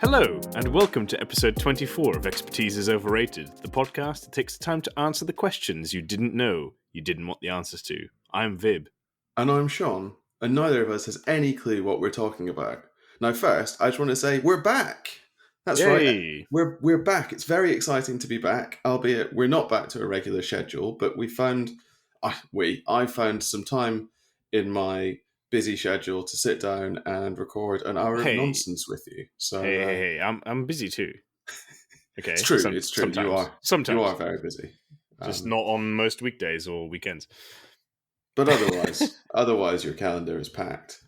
Hello, and welcome to episode 24 of Expertise is Overrated, the podcast that takes the time to answer the questions you didn't know you didn't want the answers to. I'm Vib. And I'm Sean, and neither of us has any clue what we're talking about. Now, first, I just want to say we're back. That's Yay! right. We're back. It's very exciting to be back, albeit we're not back to a regular schedule, but I found some time in my busy schedule to sit down and record an hour of nonsense with you. So Hey, I'm busy too. Okay, it's true. It's true. Sometimes You are very busy. Just not on most weekdays or weekends. But otherwise, your calendar is packed.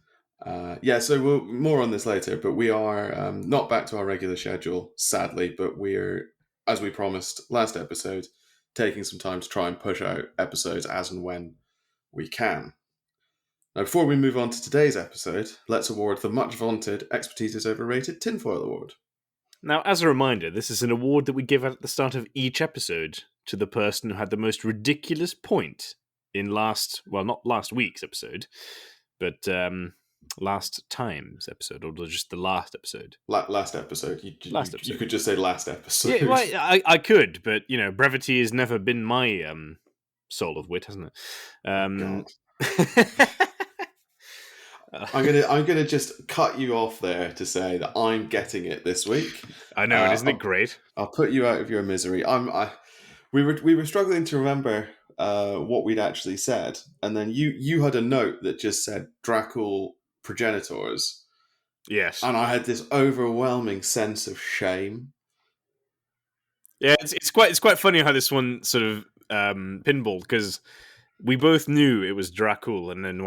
So we'll more on this later. But we are not back to our regular schedule, sadly. But we're, as we promised last episode, taking some time to try and push out episodes as and when we can. Now, before we move on to today's episode, let's award the much vaunted Expertise is Overrated Tinfoil Award. Now, as a reminder, this is an award that we give out at the start of each episode to the person who had the most ridiculous point in not last week's episode, but last time's episode, or just the last episode. Last episode. You could just say last episode. Yeah, well, I could, but brevity has never been my soul of wit, hasn't it? I'm gonna just cut you off there to say that I'm getting it this week. I know, and isn't it great? I'll put you out of your misery. We were struggling to remember what we'd actually said, and then you had a note that just said Dracul progenitors. Yes, and I had this overwhelming sense of shame. Yeah, it's quite funny how this one sort of pinballed, because we both knew it was Dracul, and then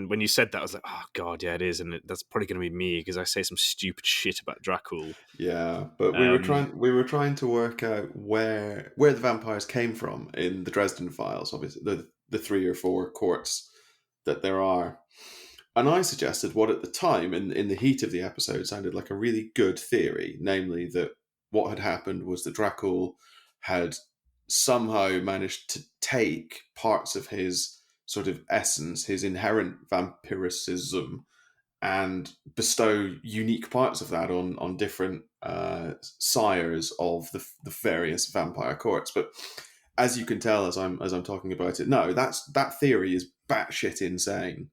when you said that, I was like, oh god, yeah, it is, and that's probably going to be me because I say some stupid shit about Dracul. Yeah, but we were trying to work out where the vampires came from in the Dresden Files, obviously the 3 or 4 courts that there are, and I suggested what at the time in the heat of the episode sounded like a really good theory, namely that what had happened was that Dracul had somehow managed to take parts of his sort of essence, his inherent vampiricism, and bestow unique parts of that on different sires of the various vampire courts. But as you can tell, as I'm talking about it, no, that theory is batshit insane.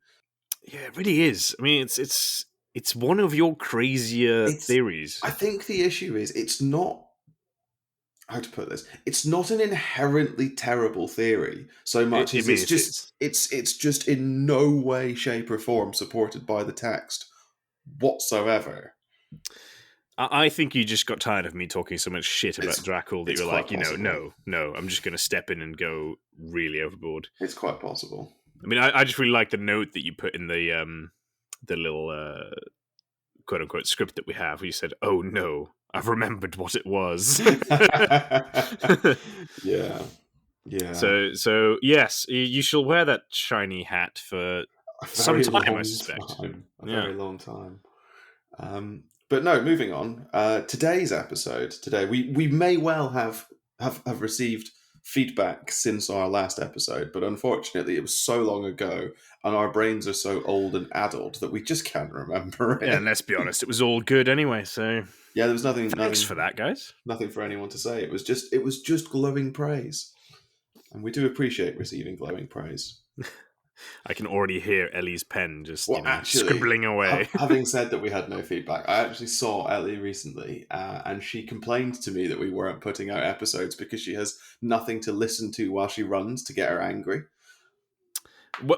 Yeah, it really is. I mean, it's one of your crazier theories. I think the issue is it's not. How to put this? It's not an inherently terrible theory so much as it's just in no way, shape, or form supported by the text whatsoever. I think you just got tired of me talking so much shit about Dracul that you were like, no, I'm just going to step in and go really overboard. It's quite possible. I mean, I just really like the note that you put in the little quote unquote script that we have, where you said, "Oh no, I've remembered what it was." Yeah. So yes, you shall wear that shiny hat for some time, I suspect. A very long time. But no, moving on. Today's episode. Today, we may well have received feedback since our last episode, but unfortunately, it was so long ago, and our brains are so old and addled that we just can't remember it. Yeah, and let's be honest, it was all good anyway. So yeah, there was nothing. Thanks for that, guys. Nothing for anyone to say. It was just glowing praise, and we do appreciate receiving glowing praise. I can already hear Ellie's pen just scribbling away. Having said that we had no feedback, I actually saw Ellie recently, and she complained to me that we weren't putting out episodes because she has nothing to listen to while she runs to get her angry.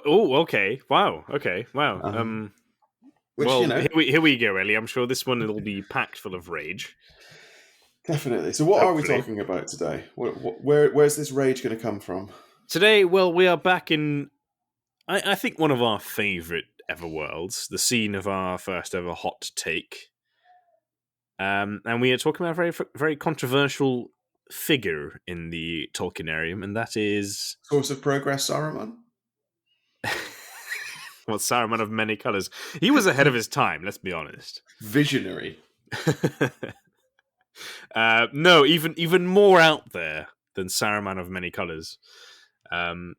Oh, okay. Wow. Okay. Wow. Here we go, Ellie. I'm sure this one will be packed full of rage. Definitely. So what are we talking about today? Where's this rage going to come from? Today, well, we are back in, I think, one of our favourite ever worlds, the scene of our first ever hot take. And we are talking about a very, very controversial figure in the Tolkienarium, and that is... Source of Progress Saruman? Well, Saruman of many colours. He was ahead of his time, let's be honest. Visionary. No, even more out there than Saruman of many colours. Tom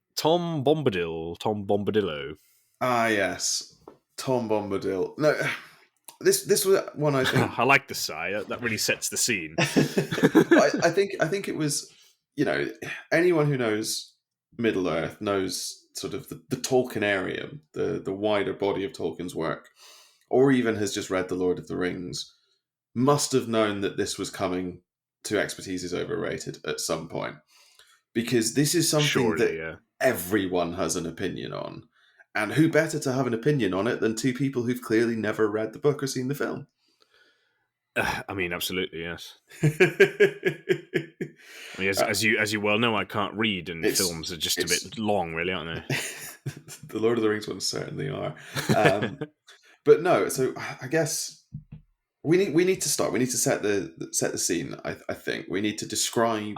Bombadil, Tom Bombadillo. Ah, yes. Tom Bombadil. No, this was one I think. I like the sigh. That really sets the scene. I think it was, anyone who knows Middle Earth knows sort of the Tolkienarium, the wider body of Tolkien's work, or even has just read The Lord of the Rings, must have known that this was coming to Expertise is Overrated at some point. Because this is something Surely, that everyone has an opinion on. And who better to have an opinion on it than two people who've clearly never read the book or seen the film? I mean, absolutely, yes. I mean, as you well know, I can't read, and films are just a bit long, really, aren't they? The Lord of the Rings ones certainly are. But no, so I guess we need to start. We need to set the scene. I think we need to describe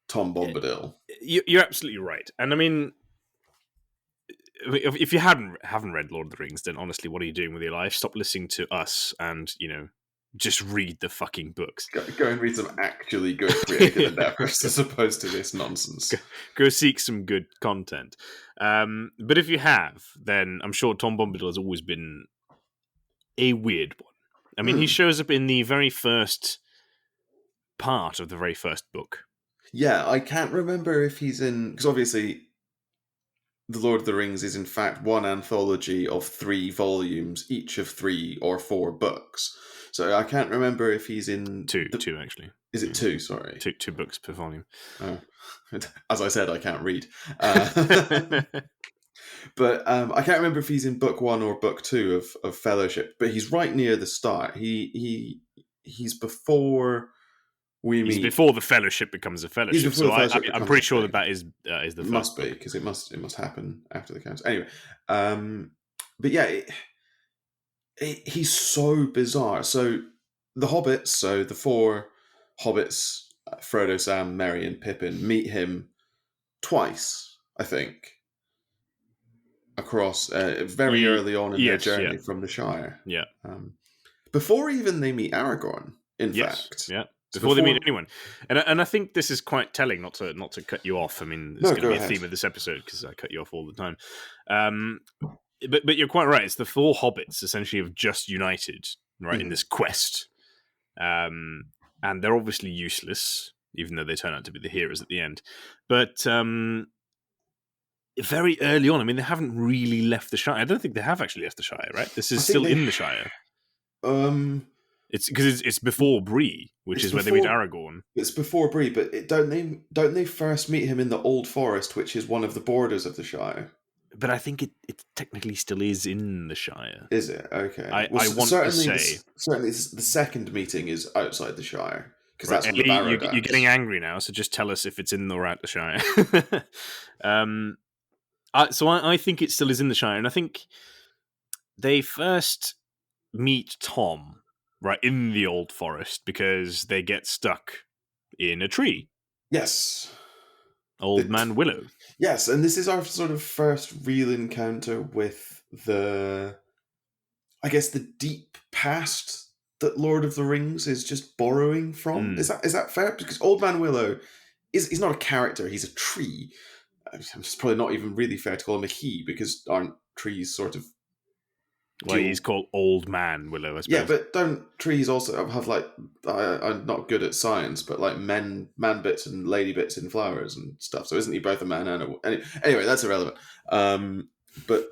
Tom Bombadil. You're absolutely right, and I mean, if you haven't read Lord of the Rings, then honestly, what are you doing with your life? Stop listening to us, and just read the fucking books. Go and read some actually good creative endeavors as opposed to this nonsense. Go seek some good content. But if you have, then I'm sure Tom Bombadil has always been a weird one. I mean, he shows up in the very first part of the very first book. Yeah, I can't remember if he's in... Because obviously, The Lord of the Rings is in fact one anthology of 3 volumes, each of 3 or 4 books. So I can't remember if he's in... Two, actually. Is it 2? Sorry. 2 books per volume. Oh. As I said, I can't read. But I can't remember if he's in book 1 or book 2 of Fellowship. But he's right near the start. He's before... He's before the Fellowship becomes a Fellowship. So I'm pretty sure that is the first. Must be, because it must happen after the council. Anyway, but yeah, he's so bizarre. So the hobbits, so the 4 hobbits, Frodo, Sam, Merry, and Pippin, meet him twice, I think, across very early on in their journey from the Shire. Yeah. Before even they meet Aragorn, in fact. Yeah. Before they meet anyone, and I think this is quite telling. Not to cut you off. I mean, it's going to be a theme of this episode because I cut you off all the time. But you're quite right. It's the 4 hobbits essentially have just united, right, in this quest, and they're obviously useless, even though they turn out to be the heroes at the end. But very early on, I mean, they haven't really left the Shire. I don't think they have actually left the Shire, right? This is still in the Shire. It's because it's before Bree, which is where they meet Aragorn. It's before Bree, but don't they first meet him in the Old Forest, which is one of the borders of the Shire? But I think it technically still is in the Shire. Is it? Okay. I want to say certainly the second meeting is outside the Shire because that's Ellie, you're getting angry now. So just tell us if it's in or out the Shire. So I think it still is in the Shire, and I think they first meet Tom. Right, in the Old Forest, because they get stuck in a tree. Yes. Old Man Willow. Yes, and this is our sort of first real encounter with the deep past that Lord of the Rings is just borrowing from. Is that fair? Because Old Man Willow he's not a character, he's a tree. It's probably not even really fair to call him a he, because aren't trees sort of... Well, he's called Old Man Willow, I suppose. Yeah, but don't trees also have, like, I'm not good at science, but like man bits and lady bits in flowers and stuff. So isn't he both a man and a... Anyway, that's irrelevant. But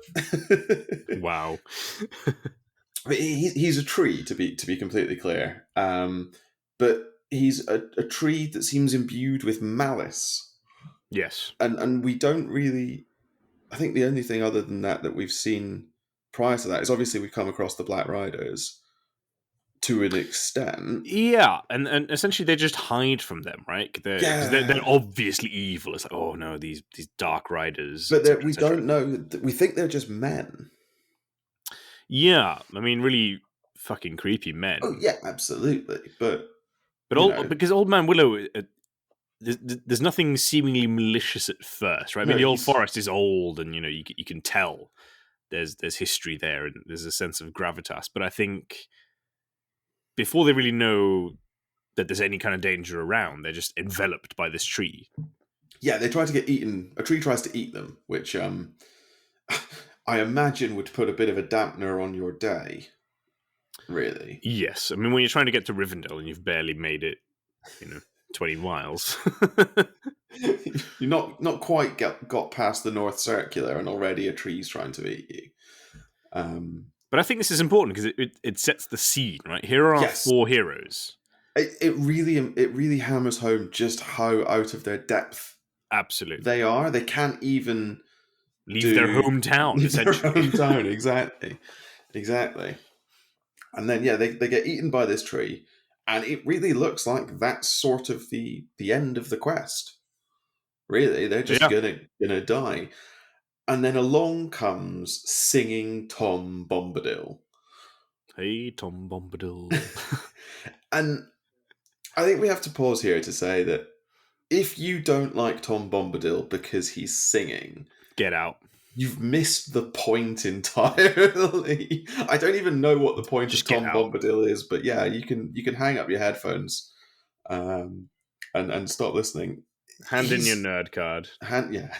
wow. He's a tree, to be completely clear. But he's a tree that seems imbued with malice. Yes. And we don't really... I think the only thing other than that we've seen prior to that is obviously we've come across the Black Riders to an extent. Yeah, and essentially they just hide from them, right? They're obviously evil. It's like, oh no, these Dark Riders. But we don't know. We think they're just men. Yeah, I mean, really fucking creepy men. Oh yeah, absolutely. But because Old Man Willow, there's nothing seemingly malicious at first, right? I mean, the Old Forest is old, and you can tell there's history there, and there's a sense of gravitas. But I think before they really know that there's any kind of danger around, they're just enveloped by this tree. Yeah, they try to get eaten. A tree tries to eat them, which I imagine would put a bit of a dampener on your day. really. Yes, I mean when you're trying to get to Rivendell and you've barely made it, 20 miles. You're not quite got past the North Circular, and already a tree's trying to eat you. But I think this is important because it sets the scene, right? Here are our Yes, 4 heroes. it really hammers home just how out of their depth Absolutely. they are. They can't even Leave their hometown, leave their essentially. hometown. Exactly. And then they get eaten by this tree, and it really looks like that's sort of the end of the quest. Really, they're just Yeah. gonna die. And then along comes singing Tom Bombadil. Hey, Tom Bombadil. And I think we have to pause here to say that if you don't like Tom Bombadil because he's singing, Get out. you've missed the point entirely. I don't even know what the point Just of get Tom out. Bombadil is, but yeah, you can hang up your headphones and stop listening. Hand in your nerd card. Yeah.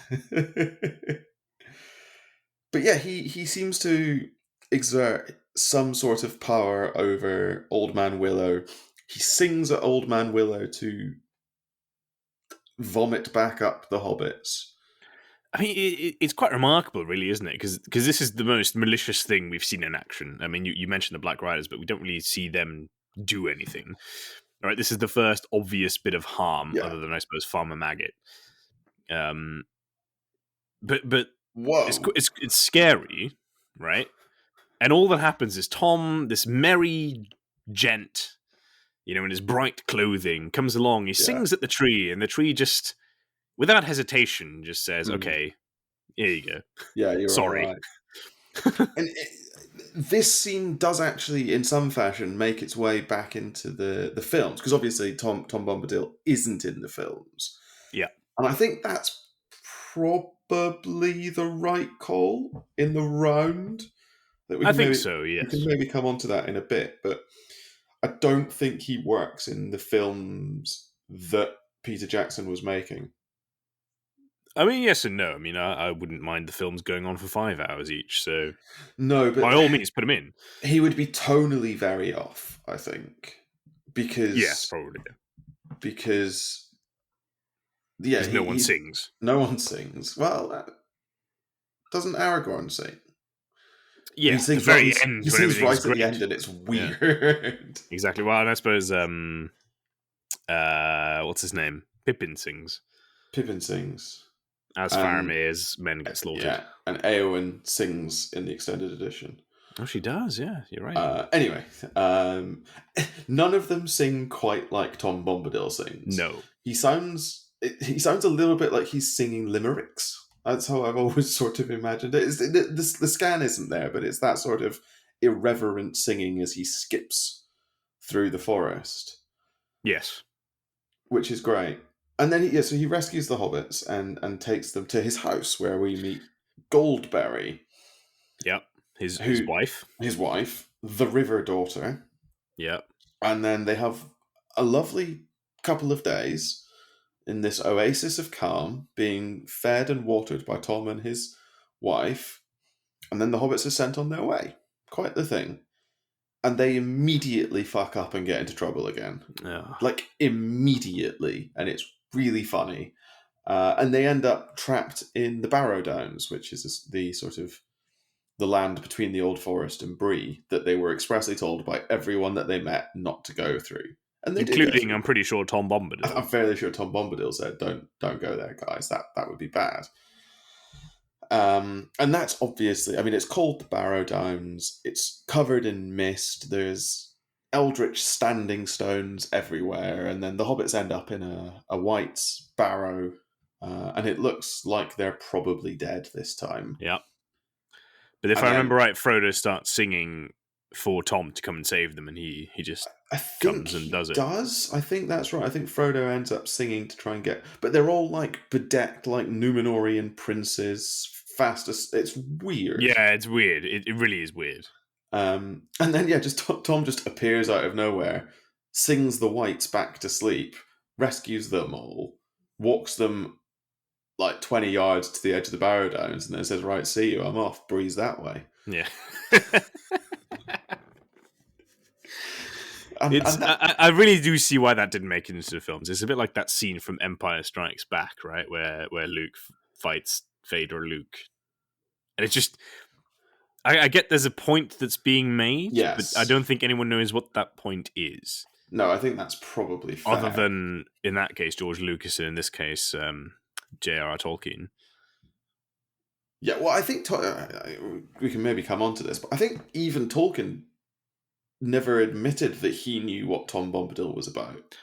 But yeah, he seems to exert some sort of power over Old Man Willow. He sings at Old Man Willow to vomit back up the hobbits. I mean, it's quite remarkable, really, isn't it? Because this is the most malicious thing we've seen in action. I mean, you mentioned the Black Riders, but we don't really see them do anything. All right, this is the first obvious bit of harm, Yeah. other than, I suppose, Farmer Maggot. But Whoa. it's scary, right? And all that happens is Tom, this merry gent, in his bright clothing, comes along. He Yeah. sings at the tree, and the tree just, without hesitation, just says, Mm. "Okay, here you go." Yeah, you're all Sorry. right. And this scene does actually, in some fashion, make its way back into the films, because obviously Tom Bombadil isn't in the films. Yeah. And I think that's probably the right call in the round. That I think so, we can yes. maybe come on to that in a bit, but I don't think he works in the films that Peter Jackson was making. I mean, yes and no. I mean, I wouldn't mind the films going on for 5 hours each, so No, but by all means, put him in. he would be tonally very off, I think, Yes, because probably. because yeah, Because no one sings. no one sings. Well, doesn't Aragorn sing? Yeah, He the sings. Well, very end he when sings everything's right at the great. end, and it's weird. Exactly. Well, and I suppose, what's his name? Pippin sings. Pippin sings. As Faramir's men get slaughtered. Yeah, and Eowyn sings in the extended edition. Oh, she does, yeah, you're right. Anyway, none of them sing quite like Tom Bombadil sings. No. He sounds a little bit like he's singing limericks. That's how I've always sort of imagined it. The scan isn't there, but it's that sort of irreverent singing as he skips through the forest. Yes. Which is great. And then so he rescues the hobbits and takes them to his house, where we meet Goldberry. Yep. His wife. His wife, the River Daughter. Yep. And then they have a lovely couple of days in this oasis of calm, being fed and watered by Tom and his wife. And then the hobbits are sent on their way. Quite the thing. And they immediately fuck up and get into trouble again. Oh. Like, immediately. And it's really funny. And they end up trapped in the Barrow Downs, which is the sort of the land between the Old Forest and Bree that they were expressly told by everyone that they met not to go through. And they including, I'm pretty sure, Tom Bombadil. I'm fairly sure Tom Bombadil said, "Don't go there, guys. That would be bad." And that's obviously, I mean, it's called the Barrow Downs. It's covered in mist. There's eldritch standing stones everywhere, and then the hobbits end up in a white barrow, and it looks like they're probably dead this time. Yeah. But if I remember right, Frodo starts singing for Tom to come and save them, and he just comes and does it. I think that's right. I think Frodo ends up singing to try and get... But they're all like bedecked like Númenorian princes, it's weird. Yeah, it's weird. It really is weird. And then, just Tom just appears out of nowhere, sings the whites back to sleep, rescues them all, walks them like 20 yards to the edge of the Barrow Downs, and then says, "Right, see you, I'm off, breeze that way." Yeah. It's and that I really do see why that didn't make it into the films. It's a bit like that scene from Empire Strikes Back, right, where Luke fights Vader or Luke, and it's just I get there's a point that's being made, but I yes, don't think anyone knows what that point is, no, I think that's probably other fair. than in that case George Lucas, and in this case J.R.R. Tolkien. Yeah, well, I think we can maybe come on to this, but I think even Tolkien never admitted that he knew what Tom Bombadil was about.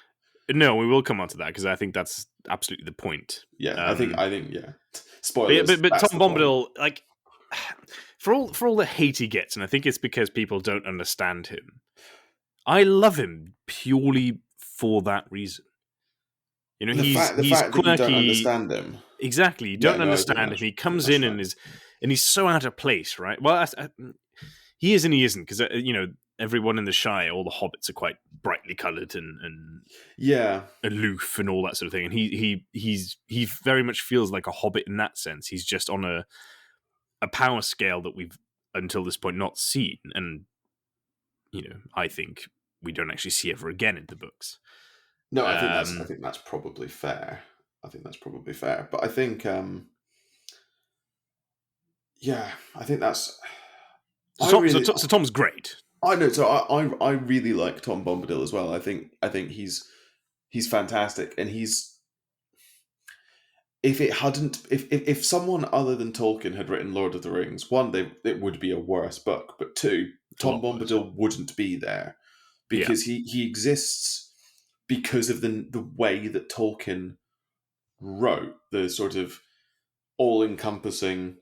No, we will come on to that because I think that's absolutely the point. Yeah, Um, yeah. but, Spoilers. but That's Tom the point. Bombadil, like for all the hate he gets, and I think it's because people don't understand him. I love him purely for that reason. You know, The he's fact that you don't quirky. understand him. Exactly, you Yeah, don't no, I think understand him. He I think comes that's in fair. and he's so out of place, right? Well, he is and he isn't because you know everyone in the Shire, all the hobbits are quite brightly coloured and Yeah, aloof and all that sort of thing, and he very much feels like a hobbit in that sense. He's just on a power scale that we've until this point not seen, and you know, I think we don't actually see ever again in the books. no, I Um, think that's probably fair. I think that's probably fair. But I think, yeah, I think that's. I really, so Tom's great. I know. So I really like Tom Bombadil as well. I think he's fantastic, and he's if it hadn't if someone other than Tolkien had written Lord of the Rings, one, it would be a worse book, but two, A Tom lot worse. Bombadil wouldn't be there Yeah, because he exists because of the way that Tolkien wrote the sort of all encompassing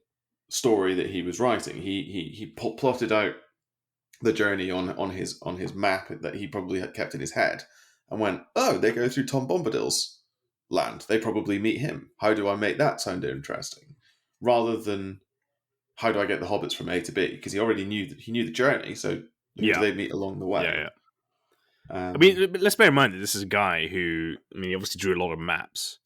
story that he was writing. He plotted out the journey on his map that he probably had kept in his head, and went, oh, they go through Tom Bombadil's land. They probably meet him. How do I make that sound interesting? Rather than how do I get the hobbits from A to B? Because he already knew that he knew the journey. So who do yeah, they meet along the way? yeah. I Um, mean, let's bear in mind that this is a guy who, I mean, he obviously drew a lot of maps.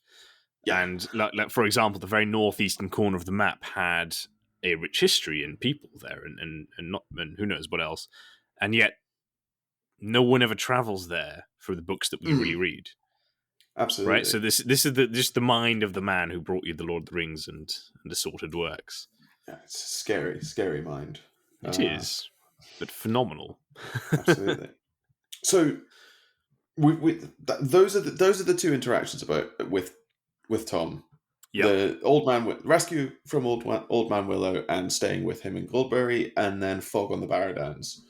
yeah. And like for example, the very northeastern corner of the map had a rich history and people there, and not and who knows what else. And yet, no one ever travels there for the books that we really Mm, read, right? absolutely. So this is just the mind of the man who brought you the Lord of the Rings and assorted works. Yeah, it's a scary, scary mind. It is, but phenomenal. Absolutely. So those are the two interactions about with Tom. Yeah, The old man rescue from old man Willow and staying with him in Goldberry, and then Fog on the Barrow-Downs.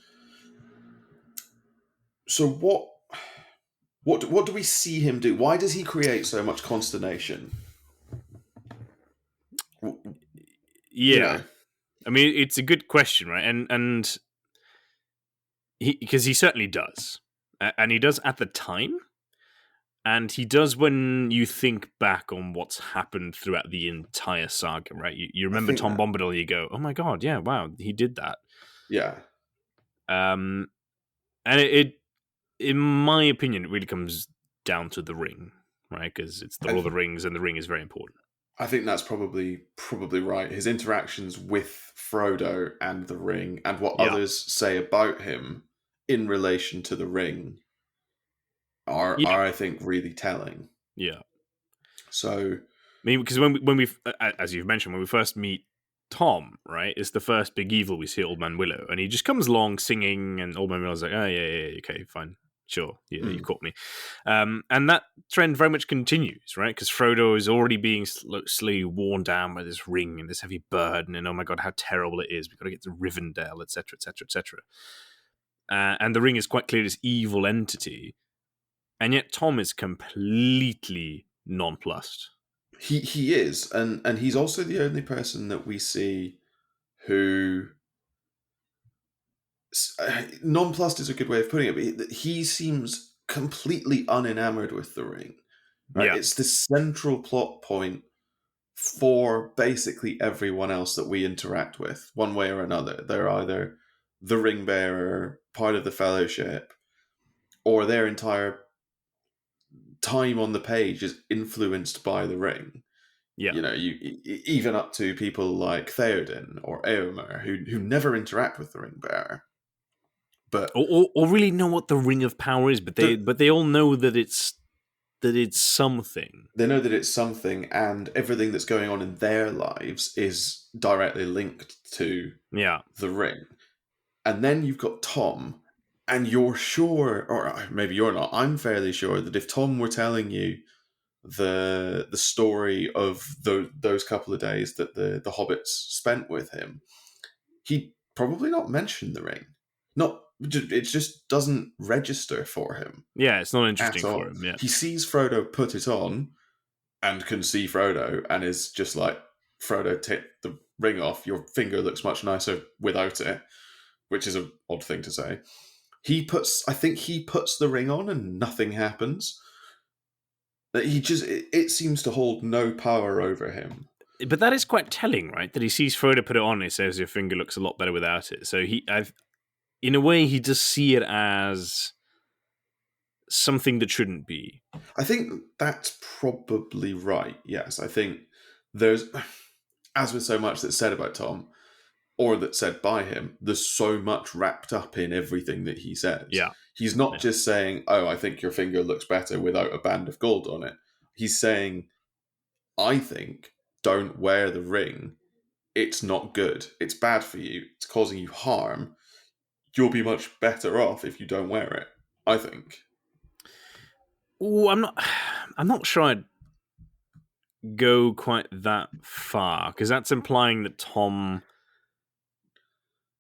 So what do we see him do? Why does he create so much consternation? You yeah. know, I mean, it's a good question, right? And because he certainly does, and he does at the time. And he does when you think back on what's happened throughout the entire saga, right? You I remember think Tom that Bombadil, and you go, "Oh my god, yeah, wow, he did that." yeah, Um, and in my opinion, it really comes down to the ring, right? Because it's the I, Lord of the Rings, and the ring is very important. I think that's probably right. His interactions with Frodo and the ring, and what Yeah, others say about him in relation to the ring, yeah, are I think really telling. yeah. So I mean, because when we, as you've mentioned, when we first meet Tom, right, it's the first big evil we see, Old Man Willow, and he just comes along singing, and Old Man Willow's like, "Oh yeah, okay, fine, sure, yeah, you mm, caught me," and that trend very much continues, right? Because Frodo is already being slowly worn down by this ring and this heavy burden, and oh my god, how terrible it is! We've got to get to Rivendell, etc., etc., etc. And the ring is quite clear this evil entity, and yet Tom is completely nonplussed. he is, and he's also the only person that we see who nonplussed is a good way of putting it, but he seems completely unenamored with the ring. Right, Yeah, it's the central plot point for basically everyone else that we interact with, one way or another. They're either the ring bearer, part of the fellowship, or their entire time on the page is influenced by the ring. yeah. You know, even up to people like Theoden or Eomer who never interact with the ring bearer, but or really know what the Ring of Power is. But they all know that it's something. They know that it's something, and everything that's going on in their lives is directly linked to the ring. And then you've got Tom, and you're sure, or maybe you're not. I'm fairly sure that if Tom were telling you the story of those couple of days that the hobbits spent with him, he'd probably not mention the ring. It just doesn't register for him. Yeah, it's not At interesting for all. him. Yeah, He sees Frodo put it on and can see Frodo and is just like, Frodo, take the ring off. Your finger looks much nicer without it, which is an odd thing to say. I think he puts the ring on and nothing happens. It seems to hold no power over him. but that is quite telling, right? That he sees Frodo put it on, and he says your finger looks a lot better without it. So in a way, he does see it as something that shouldn't be. I think that's probably right. Yes, I think there's, as with so much that's said about Tom, or that's said by him, there's so much wrapped up in everything that he says. Yeah. He's not just saying, oh, I think your finger looks better without a band of gold on it. He's saying, I think, don't wear the ring. It's not good. It's bad for you. It's causing you harm. You'll be much better off if you don't wear it, I think. Ooh, I'm not sure I'd go quite that far, because that's implying that Tom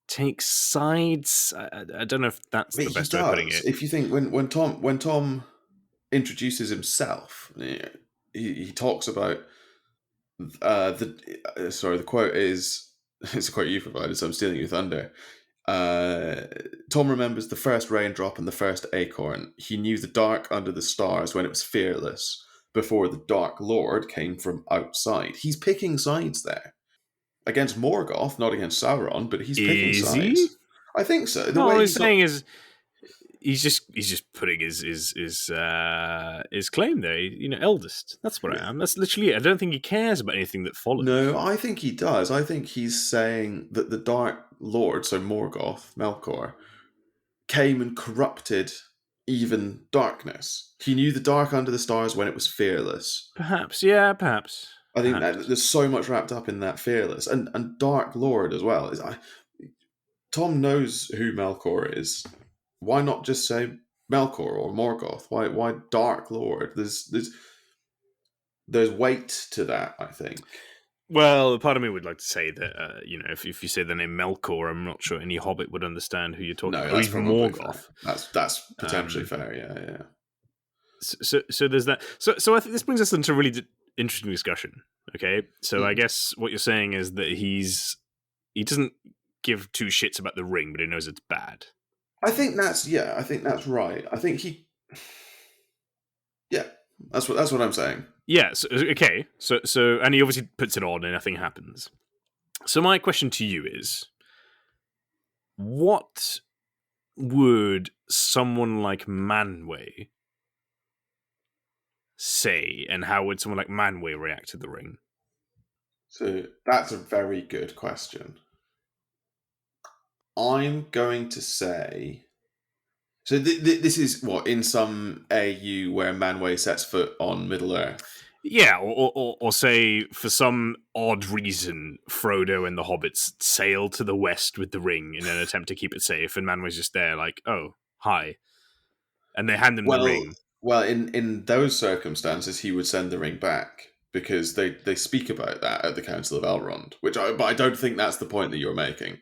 takes sides. I don't know if that's the best way of putting it. If you think when Tom introduces himself, he talks about the quote is, it's a quote you provided, so I'm stealing your thunder. Tom remembers the first raindrop and the first acorn. He knew the dark under the stars when it was fearless, before the Dark Lord came from outside. He's picking sides there. Against Morgoth, not against Sauron, but he's picking sides. He? I think so. No, what he's saying is he's just putting his claim there. Eldest. That's what I am. That's literally it. I don't think he cares about anything that follows. No, I think he does. I think he's saying that the Dark Lord, so Morgoth, Melkor, came and corrupted even darkness. He knew the dark under the stars when it was fearless. Perhaps, yeah, perhaps. I think that there's so much wrapped up in that fearless and Dark Lord as well. Tom knows who Melkor is. Why not just say Melkor or Morgoth? Why Dark Lord? There's weight to that, I think. Well, part of me would like to say that if you say the name Melkor, I'm not sure any Hobbit would understand who you're talking about. Or even Morgoth. That's potentially fair. Yeah. So there's that. So I think this brings us into a really interesting discussion. Okay, so I guess what you're saying is that he doesn't give two shits about the ring, but he knows it's bad. I think that's right. I think that's what I'm saying. Yeah. So, okay. So and he obviously puts it on, and nothing happens. So my question to you is, what would someone like Manwë say, and how would someone like Manwë react to the ring? So that's a very good question. I'm going to say, so this is what, in some AU where Manwë sets foot on Middle Earth. Yeah, or say, for some odd reason, Frodo and the hobbits sail to the west with the ring in an attempt to keep it safe, and Manwë's just there like, oh, hi. And they hand him the ring. Well, in those circumstances, he would send the ring back, because they speak about that at the Council of Elrond, but I don't think that's the point that you're making.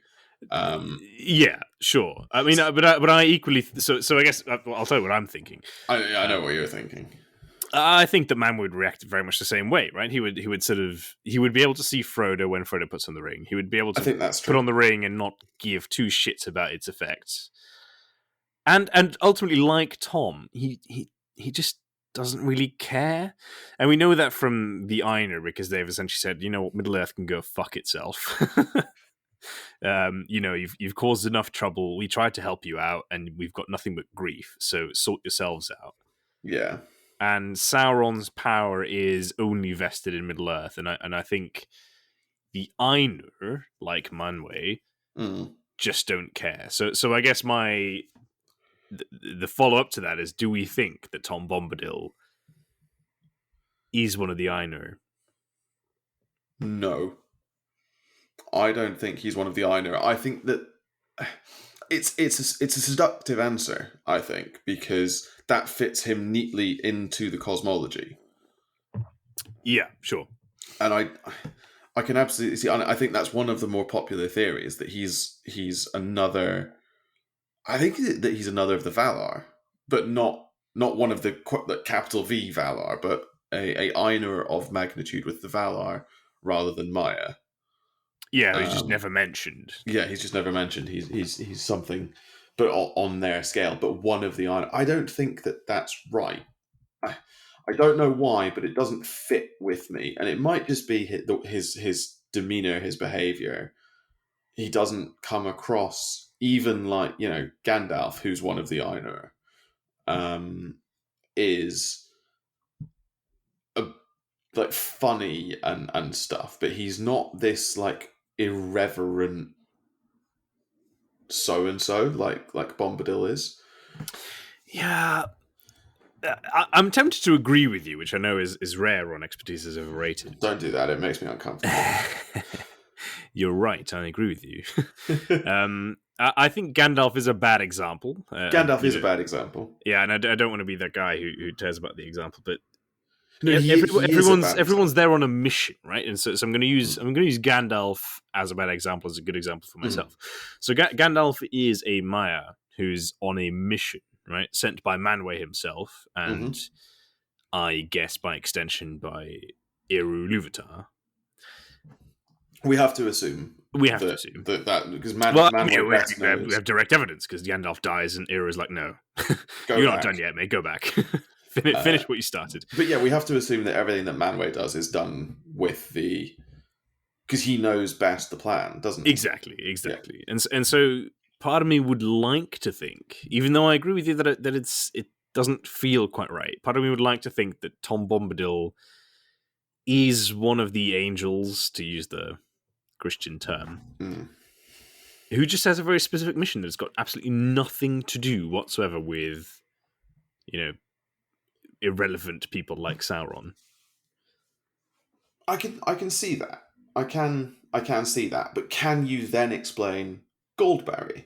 Yeah, sure. I mean, but I equally... So I guess I'll tell you what I'm thinking. I know what you're thinking. I think that Man would react very much the same way, right? He would be able to see Frodo when Frodo puts on the ring. He would be able to put on the ring and not give two shits about its effects. And ultimately, like Tom, he just doesn't really care. And we know that from the Ainur, because they've essentially said, Middle Earth can go fuck itself. You've caused enough trouble. We tried to help you out, and we've got nothing but grief. So sort yourselves out. Yeah. And Sauron's power is only vested in Middle Earth, and I think the Ainur, like Manwë, just don't care. So I guess the follow up to that is: do we think that Tom Bombadil is one of the Ainur? No, I don't think he's one of the Ainur. I think that it's a seductive answer. I think because that fits him neatly into the cosmology. Yeah, sure. And I can absolutely see. I think that's one of the more popular theories that he's another. I think that he's another of the Valar, but not one of the capital V Valar, but a Ainur of magnitude with the Valar rather than Maya. Yeah, he's just never mentioned. Yeah, he's just never mentioned. He's something, but on their scale. But one of the Ainur. I don't think that that's right. I don't know why, but it doesn't fit with me, and it might just be his demeanor, his behavior. He doesn't come across even like Gandalf, who's one of the Ainur, is like funny and stuff, but he's not this like irreverent so and so like Bombadil is. Yeah. I'm tempted to agree with you, which I know is rare on Expertise is Overrated. Don't do that; it makes me uncomfortable. You're right. I agree with you. I think Gandalf is a bad example. Gandalf is a bad example. Yeah, and I don't want to be that guy who tears about the example, but no, everyone's there on a mission, right? And so I'm going to use Gandalf as a bad example, as a good example for myself. So Gandalf is a Maya who's on a mission, right? Sent by Manwë himself, and I guess by extension by Eru Ilúvatar. We have to assume. That because Manwë we have direct evidence because Gandalf dies and Eru is like, no, you're not done yet, mate. Go back, finish what you started. But yeah, we have to assume that everything that Manwë does is done with because he knows best the plan, doesn't he? Exactly. Yeah. And so part of me would like to think, even though I agree with you that it doesn't feel quite right. Part of me would like to think that Tom Bombadil is one of the angels, to use the Christian term, who just has a very specific mission that's got absolutely nothing to do whatsoever with, irrelevant people like Sauron. I can see that. I can see that. But can you then explain Goldberry?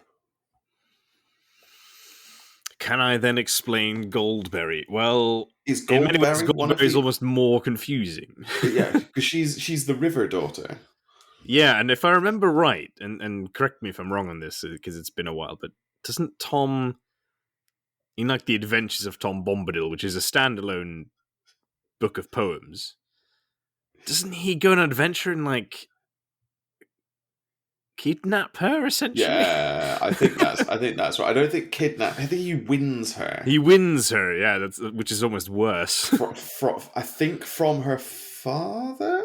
Can I then explain Goldberry? Well, is Goldberry almost more confusing. Yeah, because she's the river daughter. Yeah, and if I remember right, and correct me if I'm wrong on this because it's been a while, but doesn't Tom, in like the Adventures of Tom Bombadil, which is a standalone book of poems, doesn't he go on an adventure and like kidnap her essentially? Yeah, I think that's right. I don't think kidnap. I think he wins her. Yeah, which is almost worse. I think from her father.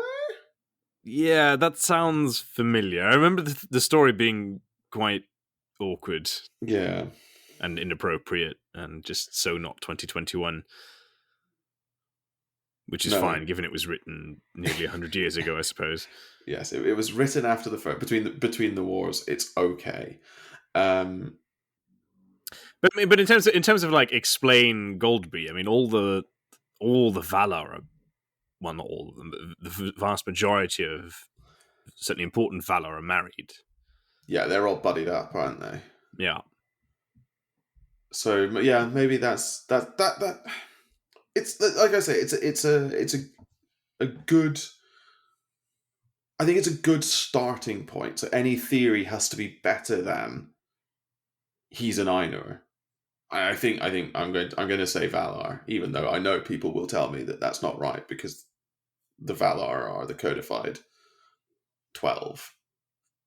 Yeah, that sounds familiar. I remember the story being quite awkward. Yeah. And inappropriate and just so not 2021. Which is fine, given it was written nearly 100 years ago, I suppose. Yes, it was written after between the wars. It's okay. But in terms of like explain Goldberry, I mean all the Valar are, well, not all of them, but the vast majority of certainly important Valar are married. Yeah, they're all buddied up, aren't they? Yeah. So yeah, maybe that's that. It's like I say, it's a good. I think it's a good starting point. So any theory has to be better than he's an Ainur. I think I'm going to say Valar, even though I know people will tell me that that's not right because the Valar are the codified 12.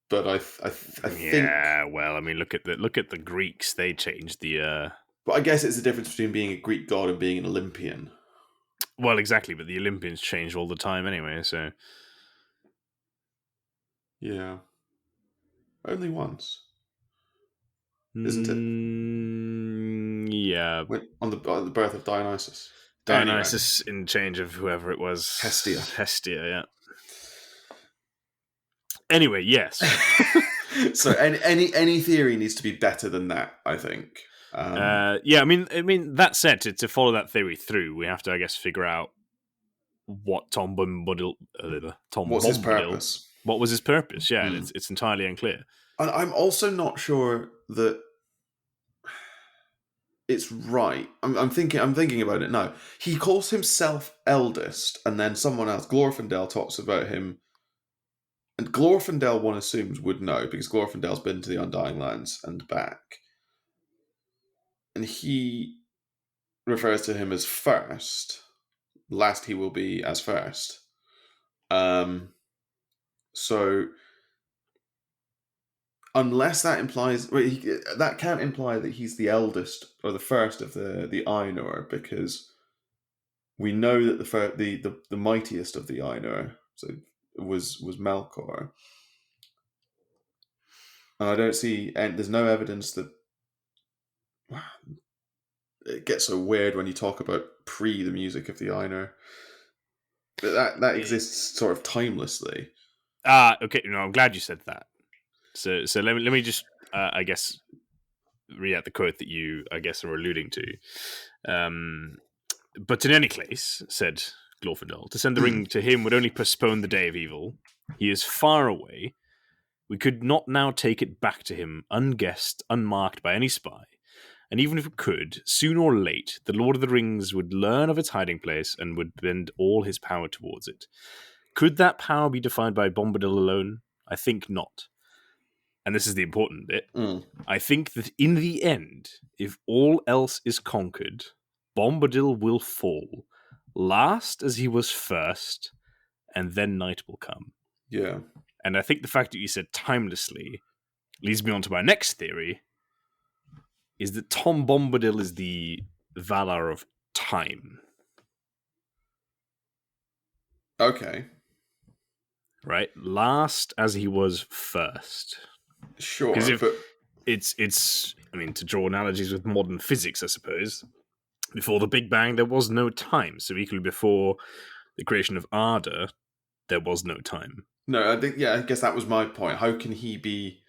But I think, yeah, well, I mean, look at the Greeks. They changed the. But I guess it's the difference between being a Greek god and being an Olympian. Well, exactly, but the Olympians change all the time anyway, so. Yeah. Only once. Isn't it? Yeah. On the birth of Dionysus. Dionysus in change of whoever it was. Hestia, yeah. Anyway, yes. So any theory needs to be better than that, I think. Yeah, I mean that said, to follow that theory through, we have to, I guess, figure out what Tom What's his Bombadil, purpose? what was his purpose? Yeah, and Mm. it's entirely unclear. And I'm also not sure that it's right. I'm thinking about it now. He calls himself eldest, and then someone else, Glorfindel, talks about him. And Glorfindel, one assumes, would know because Glorfindel's been to the Undying Lands and back, and he refers to him as first. Last he will be as first. So unless that implies that can't imply that he's the eldest or the first of the Ainur, because we know that the mightiest of the Ainur was Melkor, and I don't see, and there's no evidence that. It gets so weird when you talk about the music of the Ainur, but that exists sort of timelessly. Okay. No, I'm glad you said that. So let me just, I guess, read out the quote that you, I guess, are alluding to. But in any case, said Glorfindel, to send the ring to him would only postpone the day of evil. He is far away. We could not now take it back to him, unguessed, unmarked by any spy. And even if we could, soon or late, the Lord of the Rings would learn of its hiding place and would bend all his power towards it. Could that power be defined by Bombadil alone? I think not. And this is the important bit. I think that in the end, if all else is conquered, Bombadil will fall, last as he was first, and then night will come. Yeah. And I think the fact that you said timelessly leads me on to my next theory, is that Tom Bombadil is the Valar of time. Okay. Right? Last as he was first. Sure, Because if but it's I mean, to draw analogies with modern physics, I suppose, before the Big Bang there was no time. So equally before the creation of Arda, there was no time. no, I think I guess that was my point. How can he be?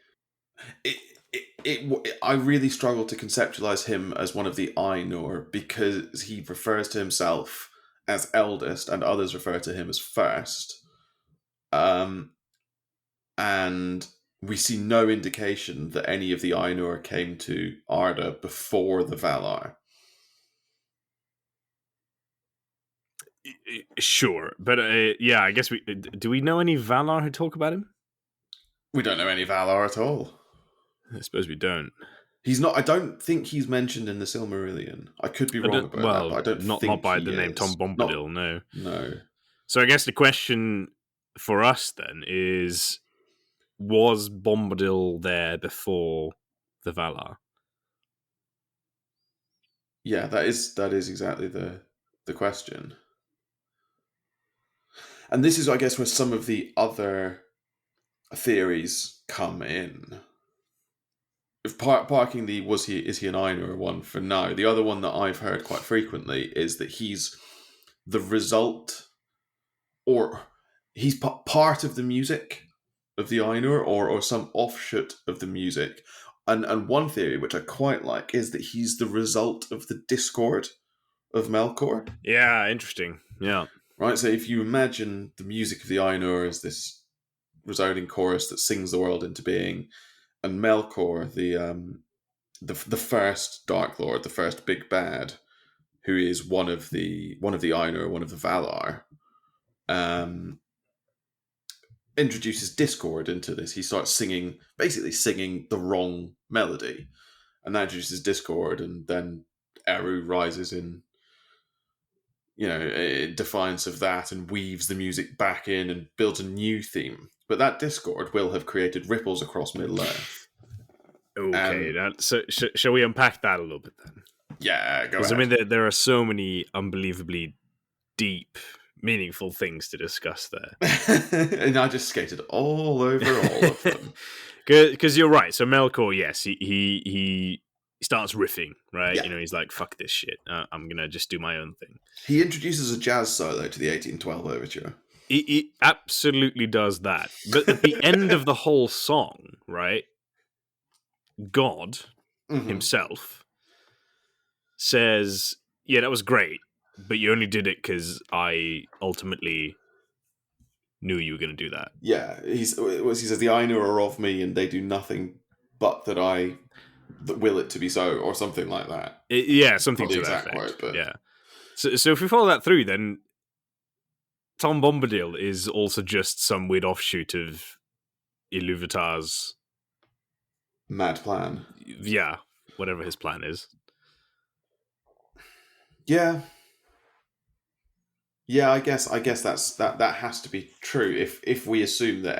I really struggle to conceptualize him as one of the Ainur because he refers to himself as eldest, and others refer to him as first. And we see no indication that any of the Ainur came to Arda before the Valar. Sure, but yeah, I guess do we know any Valar who talk about him? We don't know any Valar at all. I suppose we don't. He's not. I don't think he's mentioned in the Silmarillion. I could be wrong about that, but I don't think not by he the name is. Tom Bombadil. No. No. So I guess the question for us then is: was Bombadil there before the Valar? Yeah, that is exactly the question. And this is, I guess, where some of the other theories come in. If parking the is he an Ainur one for now, the other one that I've heard quite frequently is that he's the result, or he's part of the music of the Ainur, or some offshoot of the music. And one theory which I quite like is that he's the result of the discord of Melkor. Yeah, interesting. Yeah. Right, so if you imagine the music of the Ainur as this resounding chorus that sings the world into being, and Melkor, the first Dark Lord, the first big bad, who is one of the Ainur, one of the Valar, introduces discord into this. He starts basically singing the wrong melody, and that introduces discord, and then Eru rises in, defiance of that, and weaves the music back in and builds a new theme. But that discord will have created ripples across Middle Earth. Okay, so shall we unpack that a little bit then? Yeah, go ahead. Because I mean, there are so many unbelievably deep, meaningful things to discuss there. And I just skated all over all of them. Because you're right. So Melkor, yes, he starts riffing, right? Yeah. He's like, "Fuck this shit. I'm gonna just do my own thing." He introduces a jazz solo to the 1812 overture. It absolutely does that. But at the end of the whole song, right, God himself says, yeah, that was great, but you only did it because I ultimately knew you were going to do that. Yeah, he says, the Ainur are of me, and they do nothing but that will it to be so, or something like that. Yeah, something Not the to that exact effect. quote, but Yeah. So if we follow that through, then Tom Bombadil is also just some weird offshoot of Iluvatar's, mad plan. yeah, whatever his plan is. Yeah, yeah. I guess that has to be true if we assume that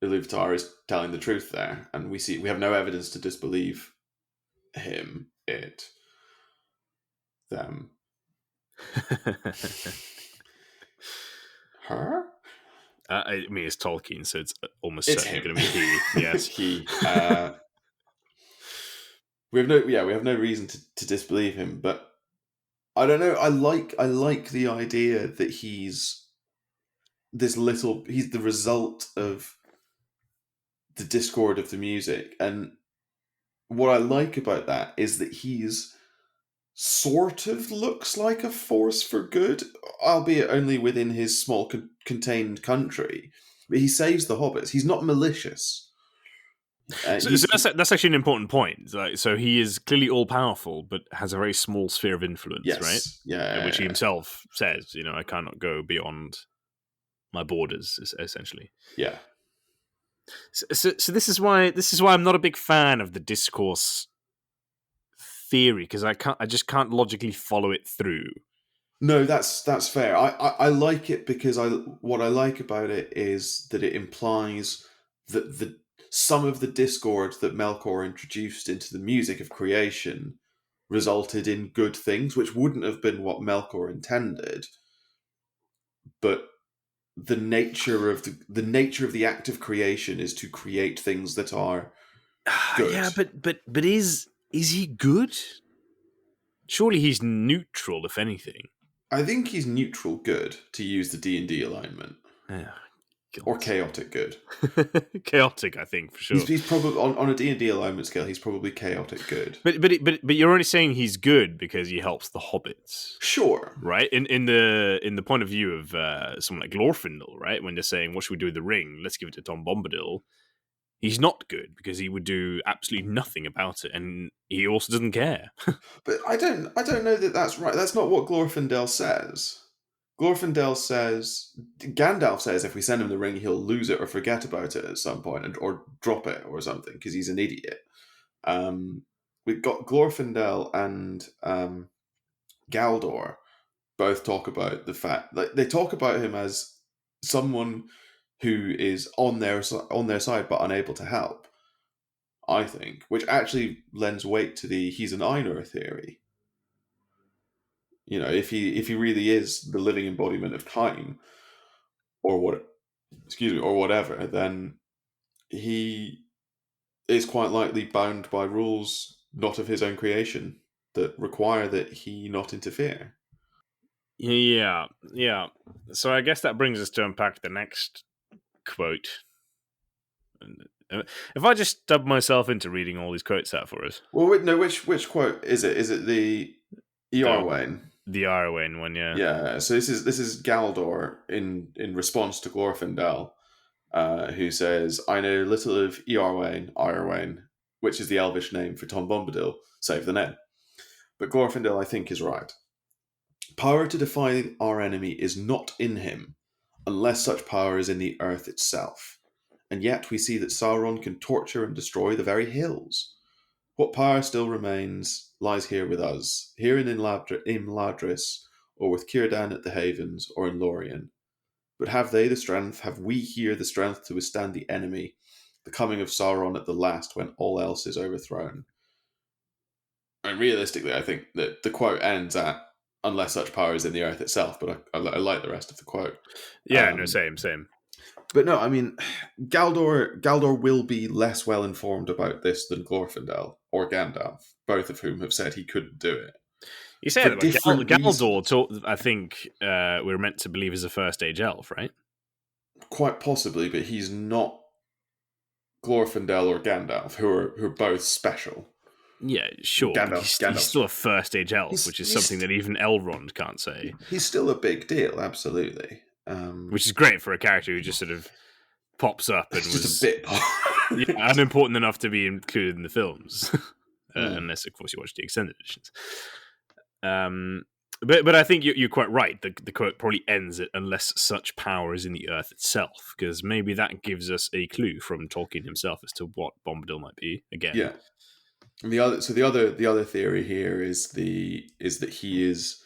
Iluvatar is telling the truth there, and we have no evidence to disbelieve him, them, her. I mean, it's Tolkien, so it's almost It's certainly him. going to be he. Yes, he. We have no reason to disbelieve him, but I don't know. I like the idea that he's the result of the discord of the music, and what I like about that is that he's sort of looks like a force for good, albeit only within his small contained country. But he saves the hobbits. He's not malicious. so that's actually an important point. Like, so he is clearly all powerful, but has a very small sphere of influence, right? Yes, yeah, Which he himself says, I cannot go beyond my borders, essentially. yeah. So this is why I'm not a big fan of the discourse theory, because I just can't logically follow it through. No, that's fair. I like it because what I like about it is that it implies that some of the discord that Melkor introduced into the music of creation resulted in good things, which wouldn't have been what Melkor intended. But the nature of the act of creation is to create things that are good. Yeah, but is he good? Surely he's neutral, if anything. I think he's neutral good, to use the D&D alignment. Yeah, Or chaotic good. Chaotic, I think, for sure. He's probably on a D&D alignment scale. He's probably chaotic good. But you're only saying he's good because he helps the hobbits. Sure, right? In the point of view of someone like Glorfindel, right? When they're saying, "What should we do with the ring? Let's give it to Tom Bombadil." He's not good because he would do absolutely nothing about it, and he also doesn't care. but I don't know that that's right. That's not what Glorfindel says. Glorfindel says, Gandalf says, if we send him the ring, he'll lose it or forget about it at some point, or drop it or something because he's an idiot. We've got Glorfindel and Galdor both talk about the fact, like, they talk about him as someone who is on their side but unable to help. I think, which actually lends weight to the he's an Ainur theory. If he really is the living embodiment of time, or whatever, then he is quite likely bound by rules not of his own creation that require that he not interfere. Yeah. So I guess that brings us to unpack the next quote. If I just stub myself into reading all these quotes out for us. Well, no, which quote is it? Is it the Eorwain? The Arwen one, yeah. Yeah. So this is Galdor in response to Glorfindel, who says, "I know little of Eorwain, which is the Elvish name for Tom Bombadil, save the name. But Glorfindel, I think, is right. Power to defy our enemy is not in him, unless such power is in the earth itself. And yet we see that Sauron can torture and destroy the very hills. What power still remains lies here with us, here in Imladris, or with Círdan at the Havens, or in Lorien. But have we here the strength to withstand the enemy, the coming of Sauron at the last when all else is overthrown?" And realistically, I think that the quote ends at, "unless such power is in the earth itself," but I like the rest of the quote. Yeah, no, same. But no, I mean, Galdor will be less well informed about this than Glorfindel or Gandalf, both of whom have said he couldn't do it. You say for that, but different reasons. I think we're meant to believe is a first age elf, right? Quite possibly, but he's not Glorfindel or Gandalf, who are both special. Yeah, sure, but he's Gandalf's still a first age elf, he's which is something he's that even Elrond can't say. he's still a big deal, absolutely. Which is great for a character who just sort of pops up and It's just a was bit part. unimportant enough to be included in the films, unless of course you watch the extended editions. But I think you're quite right. The quote probably ends at "unless such power is in the earth itself," because maybe that gives us a clue from Tolkien himself as to what Bombadil might be. Again, Yeah. And the other theory here is that he is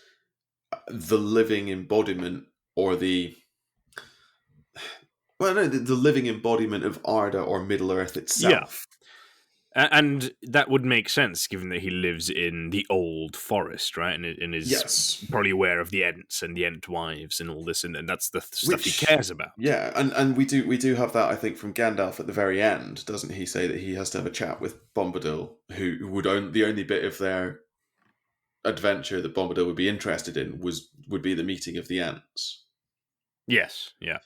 the living embodiment, or the living embodiment of Arda or Middle Earth yeah, itself. and that would make sense given that he lives in the old forest, right? And is Yes. probably aware of the Ents and the Ent wives and all this, and that's the stuff he Which, cares about. yeah, and we do have that, I think, from Gandalf at the very end, doesn't he? Say that he has to have a chat with Bombadil, who would own the only bit of their adventure that Bombadil would be interested in would be the meeting of the Ents. Yes, yeah.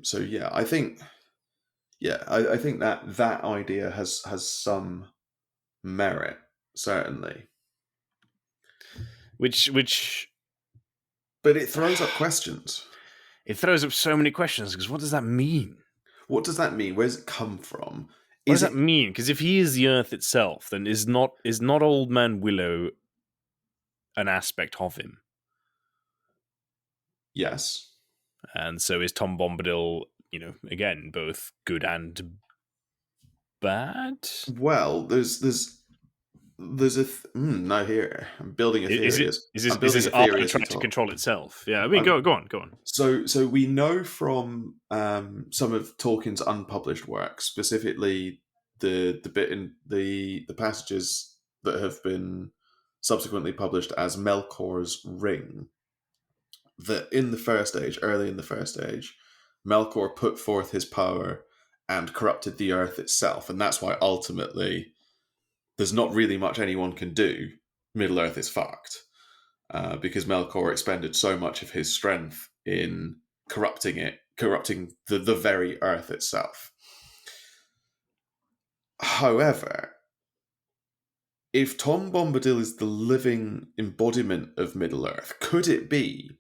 So yeah, I think that idea has some merit, certainly, Which but it throws up questions. it throws up so many questions because what does that mean? What does that mean? Where does it come from? What does Is that it mean? Because if he is the Earth itself, then is not Old Man Willow an aspect of him? yes? And so is Tom Bombadil, again, both good and bad? Well, there's a no here. I'm building a Is theory it as is this I'm is building this a art theory as we trying to talk. control itself? Yeah, I mean, I'm, go on. so we know from some of Tolkien's unpublished works, specifically the bit in the passages that have been subsequently published as Melkor's ring, that in the first age, early in the first age, Melkor put forth his power and corrupted the earth itself, and that's why ultimately there's not really much anyone can do. Middle Earth is fucked because Melkor expended so much of his strength in corrupting the very earth itself. However, if Tom Bombadil is the living embodiment of Middle Earth, could it be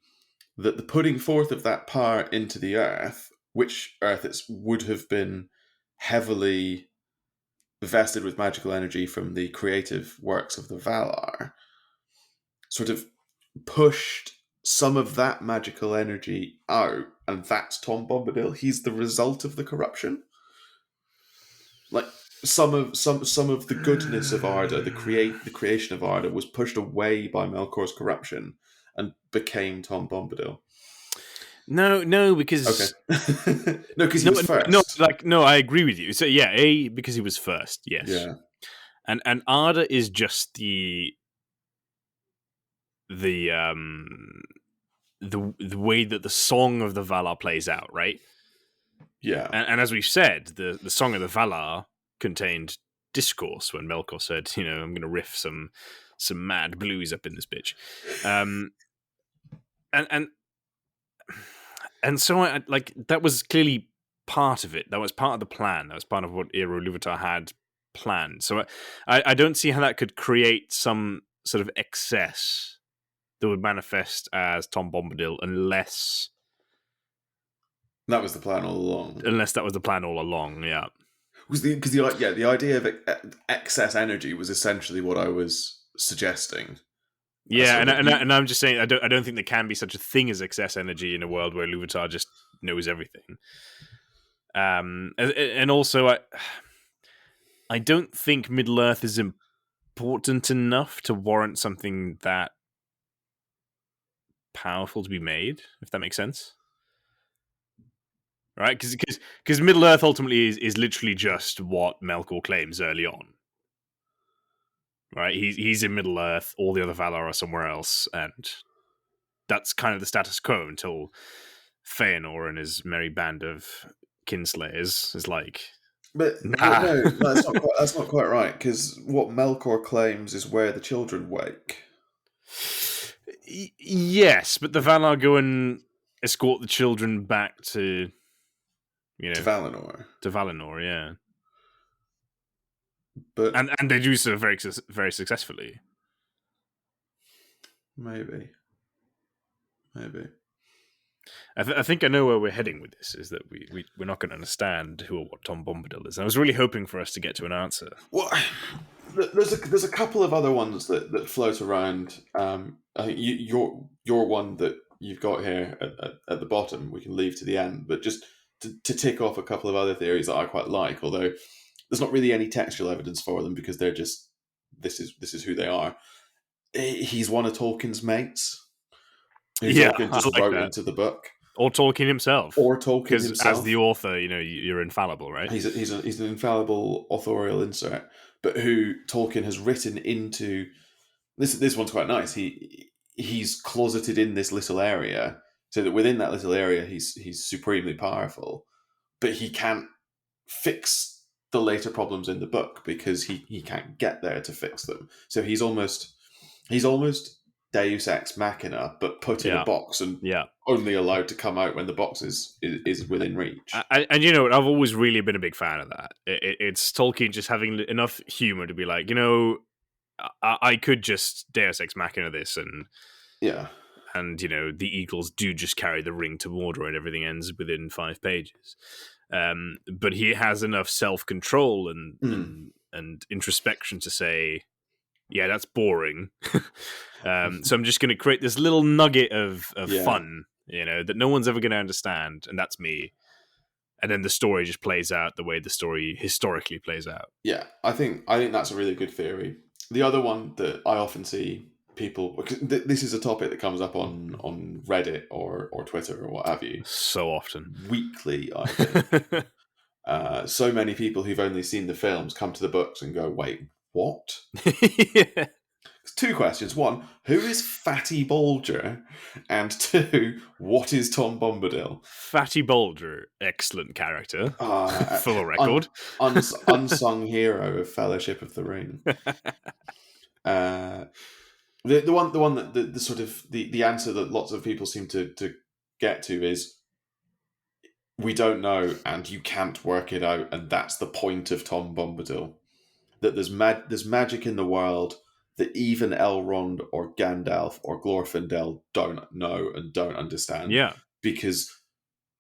that the putting forth of that power into the earth, which earth would have been heavily vested with magical energy from the creative works of the Valar, sort of pushed some of that magical energy out, and that's Tom Bombadil? He's the result of the corruption? Like some of the goodness of Arda, the creation of Arda, was pushed away by Melkor's corruption and became Tom Bombadil. No, because Okay. No, because he was first. no, I agree with you. So yeah, because he was first, yes, Yeah. and Arda is just the the way that the song of the Valar plays out, right? Yeah. And as we've said, the song of the Valar contained discourse when Melkor said, I'm going to riff some mad blues up in this bitch, and so I like that was clearly part of it. That was part of the plan. That was part of what Eru Ilúvatar had planned. So I don't see how that could create some sort of excess that would manifest as Tom Bombadil unless That was the plan all along. that was the plan all along. Yeah, Because the idea of excess energy was essentially what I was suggesting. yeah, and I'm just saying I don't think there can be such a thing as excess energy in a world where Ilúvatar just knows everything. And also I don't think Middle Earth is important enough to warrant something that powerful to be made, if that makes sense. Right? Because Middle Earth ultimately is literally just what Melkor claims early on. Right? He's in Middle Earth, all the other Valar are somewhere else, and that's kind of the status quo until Feanor and his merry band of kinslayers is like, But nah. no, that's not quite right. Because what Melkor claims is where the children wake. Yes, but the Valar go and escort the children back to, To Valinor. To Valinor, yeah. But And they do so very, very successfully. Maybe. I think I know where we're heading with this, is that we're not going to understand who or what Tom Bombadil is. I was really hoping for us to get to an answer. Well, there's a couple of other ones that float around. I think your one that you've got here at the bottom, we can leave to the end, but just to tick off a couple of other theories that I quite like, although there's not really any textual evidence for them because they're just this is who they are. He's one of Tolkien's mates, who Tolkien just like wrote that. into the book. Or Tolkien himself. Because as the author, you're infallible, right? He's an infallible authorial insert, but who Tolkien has written into this one's quite nice. He's closeted in this little area, so that within that little area he's supremely powerful, but he can't fix the later problems in the book because he can't get there to fix them. So he's almost Deus Ex Machina, but put in a box and only allowed to come out when the box is within reach. And I've always really been a big fan of that. It's Tolkien just having enough humor to be like, I could just Deus Ex Machina this, and the eagles do just carry the ring to Mordor, and everything ends within 5 pages. But he has enough self-control and introspection to say, yeah, that's boring. So I'm just going to create this little nugget of fun, that no one's ever going to understand, and that's me. And then the story just plays out the way the story historically plays out. Yeah, I think that's a really good theory. The other one that I often see people, because this is a topic that comes up on Reddit or Twitter or what have you, so often, weekly, I think. So many people who've only seen the films come to the books and go, wait, what? Yeah. 2 questions. 1, who is Fatty Bolger? And 2, what is Tom Bombadil? Fatty Bolger, excellent character. For the record. Unsung hero of Fellowship of the Ring. The one that the sort of the answer that lots of people seem to get to is, we don't know and you can't work it out, and that's the point of Tom Bombadil. That there's magic in the world that even Elrond or Gandalf or Glorfindel don't know and don't understand. Yeah. Because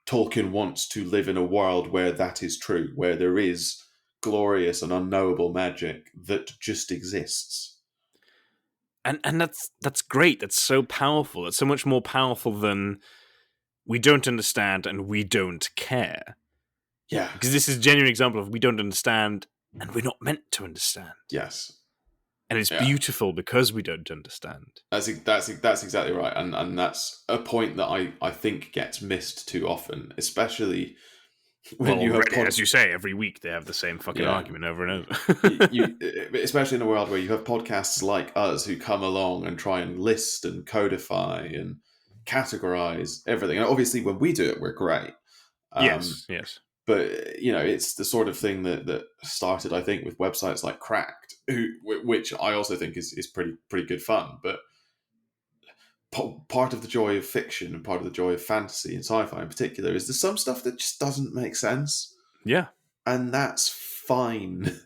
Tolkien wants to live in a world where that is true, where there is glorious and unknowable magic that just exists. And that's great. That's so powerful. That's so much more powerful than we don't understand and we don't care. Yeah. Because this is a genuine example of we don't understand and we're not meant to understand. Yes. And it's beautiful because we don't understand. That's exactly right. And that's a point that I think gets missed too often, especially when you have... as you say, every week they have the same fucking argument over and over. Especially in a world where you have podcasts like us who come along and try and list and codify and categorize everything. And obviously when we do it, we're great. Yes. But, it's the sort of thing that started, I think, with websites like Cracked, which I also think is pretty good fun. But part of the joy of fiction and part of the joy of fantasy and sci-fi in particular is there's some stuff that just doesn't make sense. Yeah. And that's fine.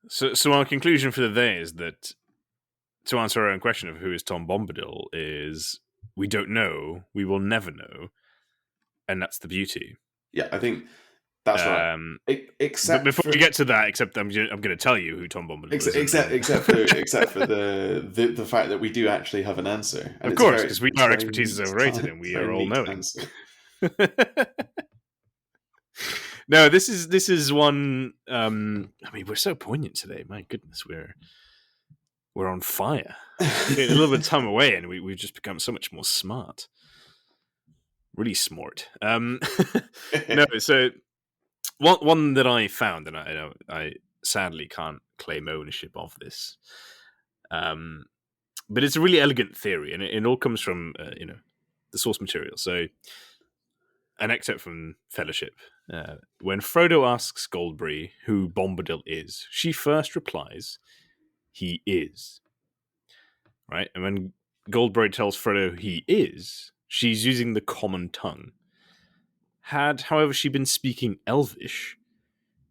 So our conclusion for the day is that, to answer our own question of who is Tom Bombadil, is we don't know, we will never know, and that's the beauty. Yeah, I think that's right. Except before we get to that, I'm going to tell you who Tom Bombadil is. Except for the fact that we do actually have an answer. And of course, because our expertise is overrated and we are all knowing. No, this is one. We're so poignant today. My goodness, we're on fire. A little bit of time away, and we've just become so much more smart. Really smart. No, so one that I found, and I sadly can't claim ownership of this, but it's a really elegant theory, and it all comes from the source material. So, an excerpt from Fellowship. When Frodo asks Goldberry who Bombadil is, she first replies, "He is." right? And when Goldberry tells Frodo he is, she's using the common tongue. Had, however, she been speaking Elvish,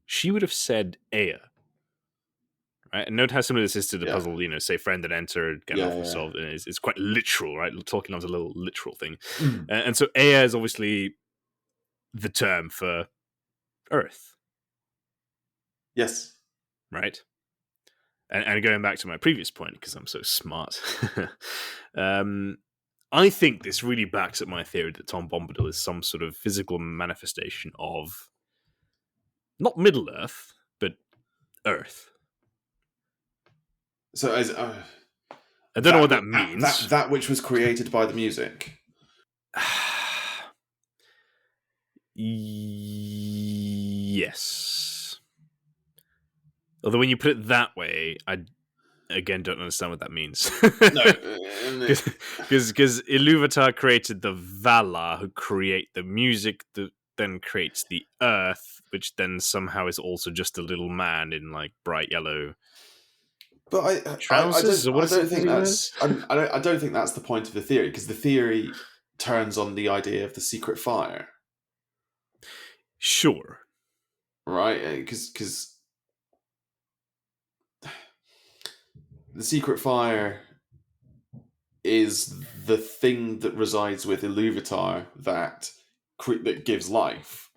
she would have said Ea. Right? And note how similar this is to the puzzle, say friend and enter, Gandalf was solved. And it's quite literal, right? Tolkien loves a little literal thing. And so Ea is obviously the term for Earth. Yes. Right? And going back to my previous point, because I'm so smart, I think this really backs up my theory that Tom Bombadil is some sort of physical manifestation of not Middle Earth, but Earth. So as I don't know what that means. That which was created by the music. Yes. Although when you put it that way, I again don't understand what that means. No, because Ilúvatar created the Valar, who create the music that then creates the Earth, which then somehow is also just a little man in like bright yellow. But I don't think that's the point of the theory, because the theory turns on the idea of the secret fire. Sure. Right? Because the secret fire is the thing that resides with Ilúvatar that gives life.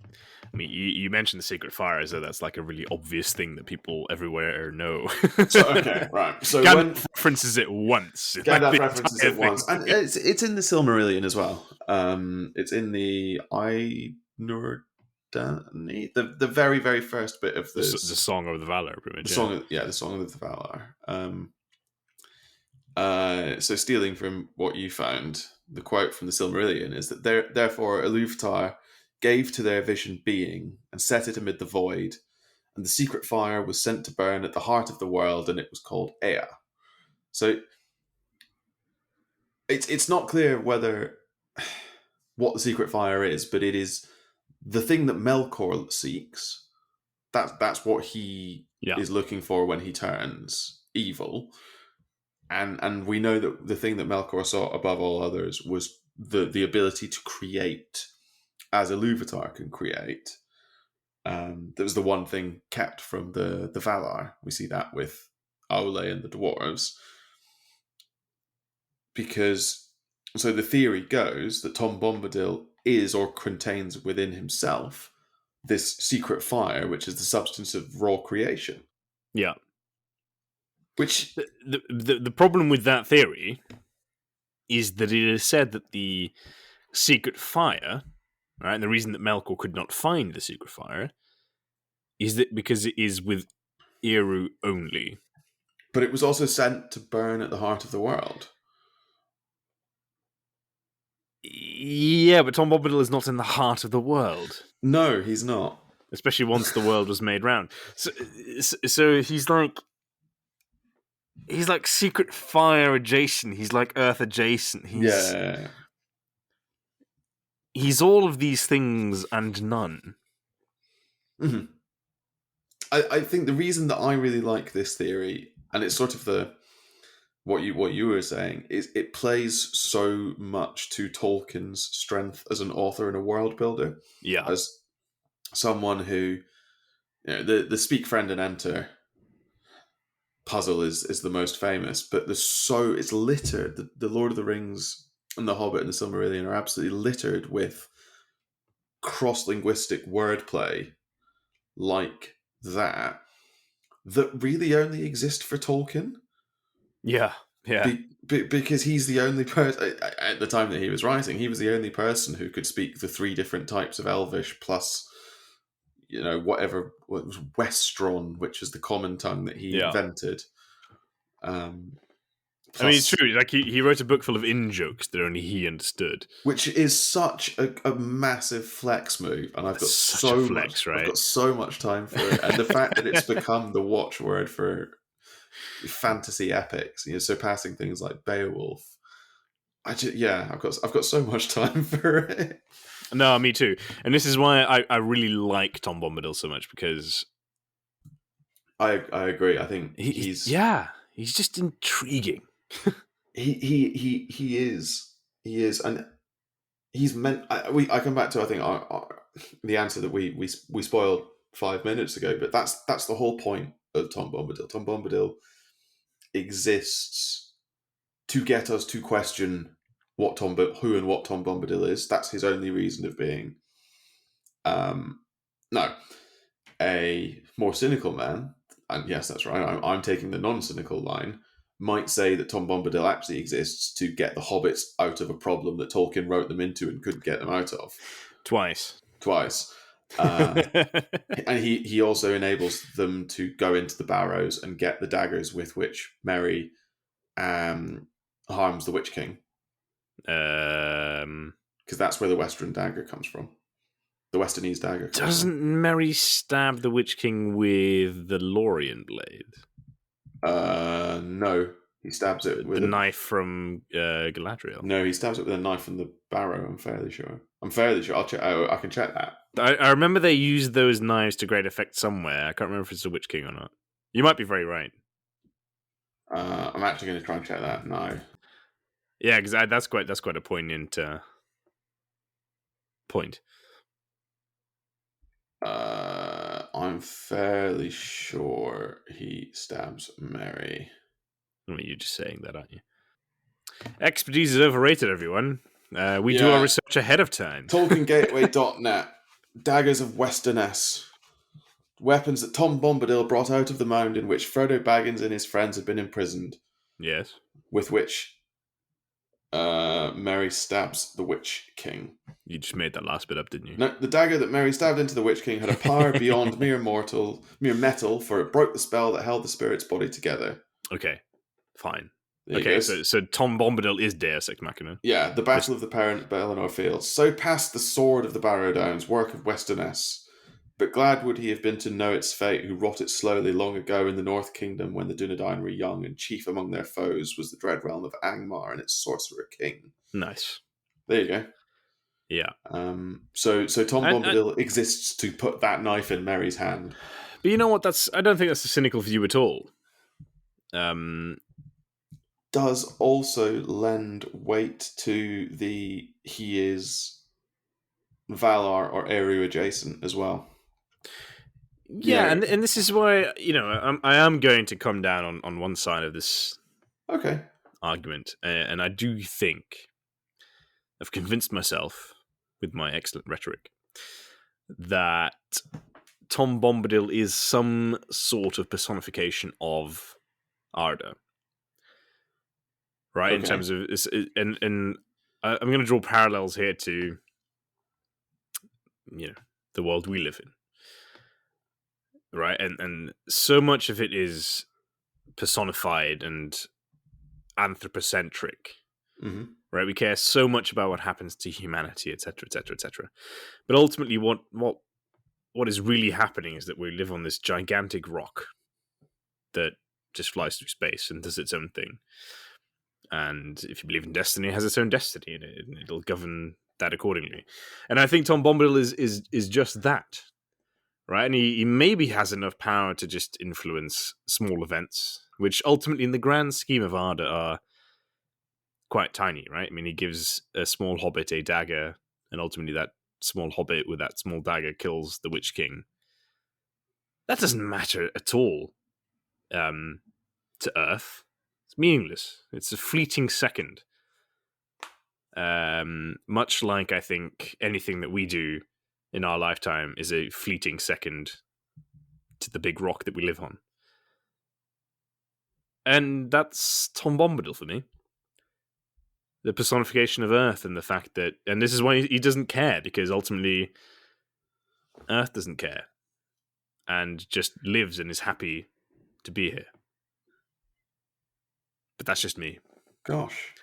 I mean, you mentioned the secret fire, so that's like a really obvious thing that people everywhere know. Okay, right. So Gandalf references it once. Gandalf references it once, and it's in the Silmarillion as well. It's in the Ainur, the very, very first bit of this, the Song of the Valar, pretty much. The Song of the Valar. So stealing from what you found, the quote from the Silmarillion is that therefore Ilúvatar gave to their vision being and set it amid the void, and the secret fire was sent to burn at the heart of the world, and it was called Ea. So it's not clear what the secret fire is, but it is the thing that Melkor seeks. That's what he is looking for when he turns evil. And we know that the thing that Melkor sought above all others was the ability to create as Ilúvatar can create. That was the one thing kept from the Valar. We see that with Aule and the dwarves. So the theory goes that Tom Bombadil is or contains within himself this secret fire, which is the substance of raw creation. Yeah. Which the problem with that theory is that it is said that the secret fire, right, and the reason that Melkor could not find the secret fire is that because it is with Eru only. But it was also sent to burn at the heart of the world. Yeah, but Tom Bombadil is not in the heart of the world. No, he's not. Especially once the world was made round. So he's like secret fire adjacent. He's like Earth adjacent. He's all of these things and none. Mm-hmm. I think the reason that I really like this theory, and it's sort of what you were saying, is it plays so much to Tolkien's strength as an author and a world builder. Yeah. As someone who, the speak, friend, and enter puzzle is the most famous, but it's littered. The Lord of the Rings and the Hobbit and the Silmarillion are absolutely littered with cross-linguistic wordplay like that really only exist for Tolkien. Yeah. Because he's the only person at the time that he was writing. He was the only person who could speak the 3 different types of Elvish plus, whatever was Westron, which is the common tongue that he invented. I mean, it's true. Like he wrote a book full of in-jokes that only he understood, which is such a massive flex move, and I've got I've got so much time for it, and the fact that it's become the watchword for fantasy epics, surpassing things like Beowulf. I've got so much time for it. No, me too. And this is why I really like Tom Bombadil so much, because I agree. I think he's just intriguing. he is, and he's meant. I come back to, I think, the answer that we spoiled 5 minutes ago, but that's the whole point of Tom Bombadil. Tom Bombadil exists to get us to question who and what Tom Bombadil is. That's his only reason of being. No, a more cynical man, and yes, that's right, I'm taking the non-cynical line, might say that Tom Bombadil actually exists to get the hobbits out of a problem that Tolkien wrote them into and couldn't get them out of. Twice. And he also enables them to go into the barrows and get the daggers with which Merry harms the Witch King. Because that's where the Western dagger comes from. The Westernese dagger. Doesn't Merry stab the Witch King with the Lorien blade? No. He stabs it with the knife from Galadriel. No, he stabs it with a knife from the barrow, I'm fairly sure. I'll check. I can check that. I remember they used those knives to great effect somewhere. I can't remember if it's the Witch King or not. You might be very right. I'm actually going to try and check that now. Yeah, because that's quite a poignant point. I'm fairly sure he stabs Merry. Well, you're just saying that, aren't you? Expertise is overrated, everyone. We do our research ahead of time. TolkienGateway.net. Daggers of Westernesse. Weapons that Tom Bombadil brought out of the mound in which Frodo Baggins and his friends had been imprisoned. Yes. With which Merry stabs the Witch King. You just made that last bit up, didn't you? No, the dagger that Merry stabbed into the Witch King had a power beyond mere metal, for it broke the spell that held the spirit's body together. Okay, fine. Okay, so Tom Bombadil is Deus Ex Machina. Yeah, the Battle of the Parent Bellinor Fields. So passed the sword of the Barrow Downs, work of Westernesse. But glad would he have been to know its fate, who wrought it slowly long ago in the North Kingdom when the Dunedain were young, and chief among their foes was the dread realm of Angmar and its sorcerer king. Nice. There you go. Yeah. So Tom Bombadil exists to put that knife in Merry's hand. But you know what? I don't think that's a cynical view at all. Does also lend weight to he is Valar or Eru adjacent as well. Yeah, and this is why, I am going to come down on one side of this argument, and I do think I've convinced myself with my excellent rhetoric that Tom Bombadil is some sort of personification of Arda. Right, in terms of and I'm going to draw parallels here to the world we live in, right? And so much of it is personified and anthropocentric, right? We care so much about what happens to humanity, etc., etc., etc. But ultimately, what is really happening is that we live on this gigantic rock that just flies through space and does its own thing. And if you believe in destiny, it has its own destiny, and it'll govern that accordingly. And I think Tom Bombadil is just that, right? And he maybe has enough power to just influence small events, which ultimately, in the grand scheme of Arda, are quite tiny, right? I mean, he gives a small hobbit a dagger, and ultimately that small hobbit with that small dagger kills the Witch King. That doesn't matter at all to Earth. It's meaningless. It's a fleeting second. Much like I think anything that we do in our lifetime is a fleeting second to the big rock that we live on. And that's Tom Bombadil for me. The personification of Earth, and the fact that, and this is why he doesn't care, because ultimately Earth doesn't care and just lives and is happy to be here. But that's just me. Gosh,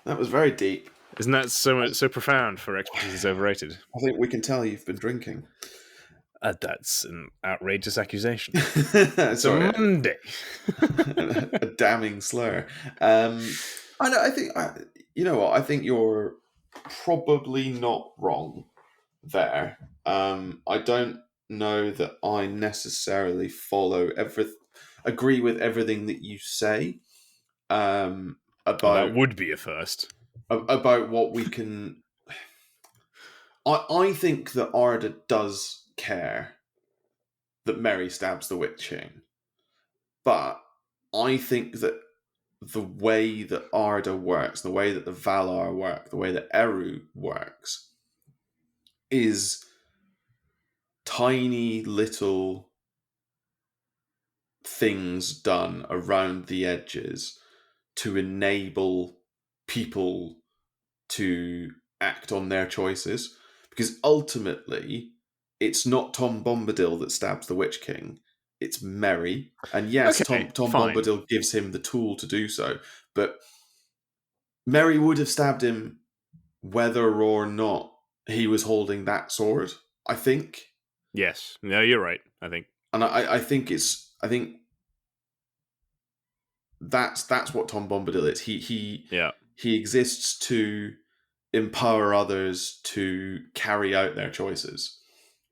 that was very deep. Isn't that so profound for Expertise is Overrated? I think we can tell you've been drinking. That's an outrageous accusation. It's a Monday. A damning slur. I think you know what? I think you're probably not wrong there. I don't know that I necessarily agree with everything that you say. That would be a first. About what we can. I think that Arda does care that Merry stabs the Witch King, but I think that the way that Arda works, the way that the Valar work, the way that Eru works, is tiny little things done around the edges to enable people to act on their choices. Because ultimately, it's not Tom Bombadil that stabs the Witch King, it's Merry. And yes, Okay, Tom fine. Bombadil gives him the tool to do so, but Merry would have stabbed him whether or not he was holding that sword, I think. Yes. No, you're right, I think. And I think that's what Tom Bombadil is. He exists to empower others to carry out their choices,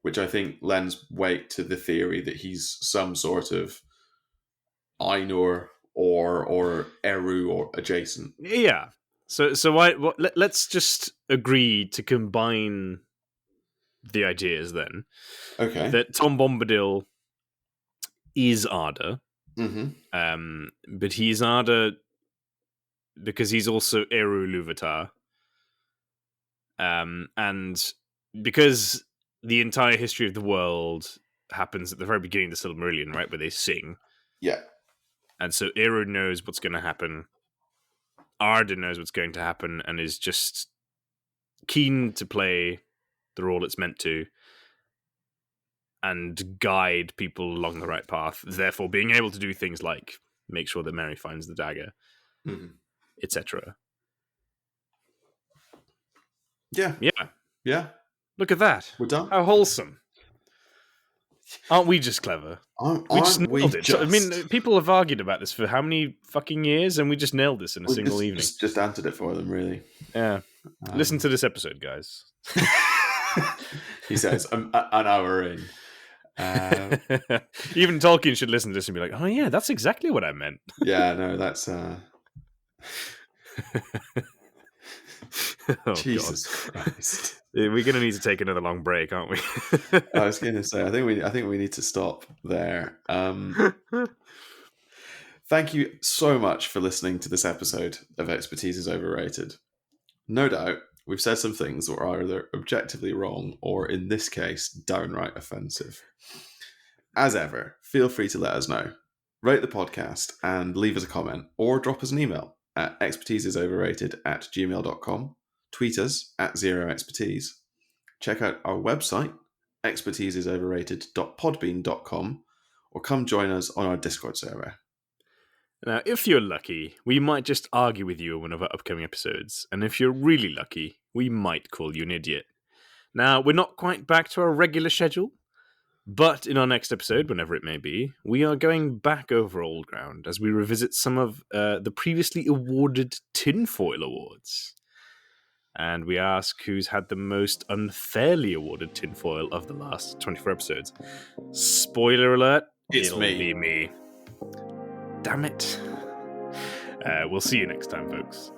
which I think lends weight to the theory that he's some sort of Ainur or Eru or adjacent. Yeah. So let's just agree to combine the ideas then. Okay. That Tom Bombadil is Arda. Mm-hmm. But he's Arda because he's also Eru Luvatar. And because the entire history of the world happens at the very beginning of the Silmarillion, right, where they sing. Yeah. And so Eru knows what's going to happen. Arda knows what's going to happen and is just keen to play the role it's meant to and guide people along the right path. Therefore, being able to do things like make sure that Merry finds the dagger, etc. Yeah. Yeah. Yeah. Look at that. We're done. How wholesome. Aren't we just clever? We just nailed it. So, I mean, people have argued about this for how many fucking years, and we just nailed this in a single evening. Just answered it for them, really. Yeah. Listen to this episode, guys. He says, an hour in. Even Tolkien should listen to this and be like, oh yeah, that's exactly what I meant. Yeah, no, that's... Oh, Jesus Christ. We're going to need to take another long break, aren't we? I was going to say, I think we need to stop there. Thank you so much for listening to this episode of Expertise is Overrated. No doubt, we've said some things that are either objectively wrong or, in this case, downright offensive. As ever, feel free to let us know. Rate the podcast and leave us a comment or drop us an email at expertiseisoverrated@gmail.com. Tweet us at ZeroExpertise. Check out our website, expertiseisoverrated.podbean.com, or come join us on our Discord server. Now, if you're lucky, we might just argue with you on one of our upcoming episodes, and if you're really lucky, we might call you an idiot. Now, we're not quite back to our regular schedule, but in our next episode, whenever it may be, we are going back over old ground as we revisit some of the previously awarded tinfoil awards. And we ask who's had the most unfairly awarded tinfoil of the last 24 episodes. Spoiler alert, it'll be me. Damn it. We'll see you next time, folks.